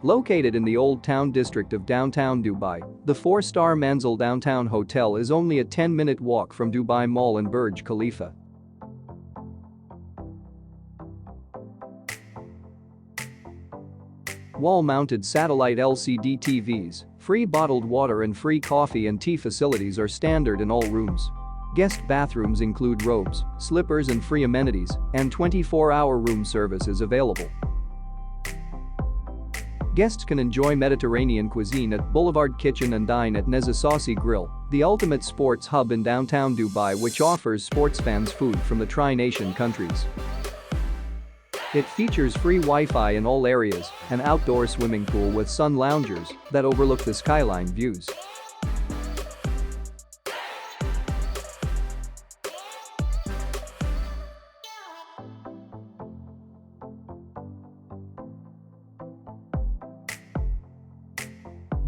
Located in the Old Town district of downtown Dubai, the 4-star Manzil Downtown Hotel is only a 10-minute walk from Dubai Mall and Burj Khalifa. Wall-mounted satellite LCD TVs, free bottled water and free coffee and tea facilities are standard in all rooms. Guest bathrooms include robes, slippers and free amenities, and 24-hour room service is available. Guests can enjoy Mediterranean cuisine at Boulevard Kitchen and dine at Nezasasi Grill, the ultimate sports hub in downtown Dubai, which offers sports fans food from the Tri-Nation countries. It features free Wi-Fi in all areas, an outdoor swimming pool with sun loungers that overlook the skyline views.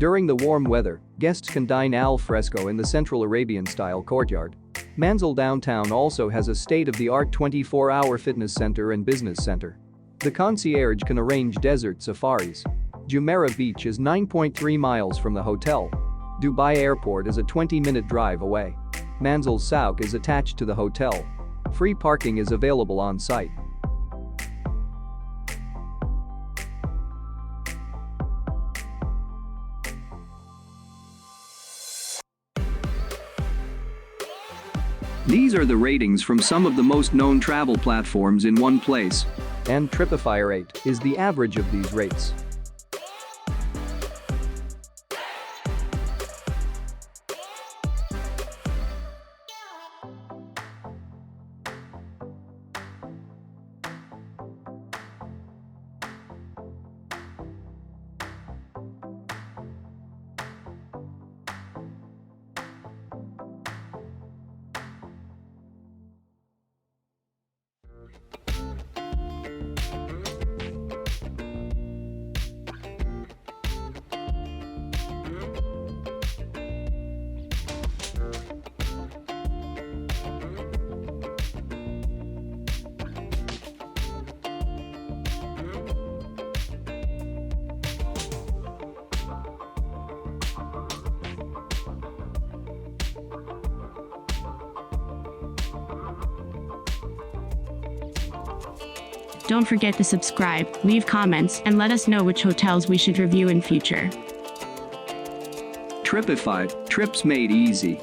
During the warm weather, guests can dine al fresco in the Central Arabian-style courtyard. Manzil Downtown also has a state-of-the-art 24-hour fitness center and business center. The concierge can arrange desert safaris. Jumeirah Beach is 9.3 miles from the hotel. Dubai Airport is a 20-minute drive away. Manzil Souk is attached to the hotel. Free parking is available on site. These are the ratings from some of the most known travel platforms in one place. And Tripeefy rate is the average of these rates. Don't forget to subscribe, leave comments, and let us know which hotels we should review in future. Tripeefy, trips made easy.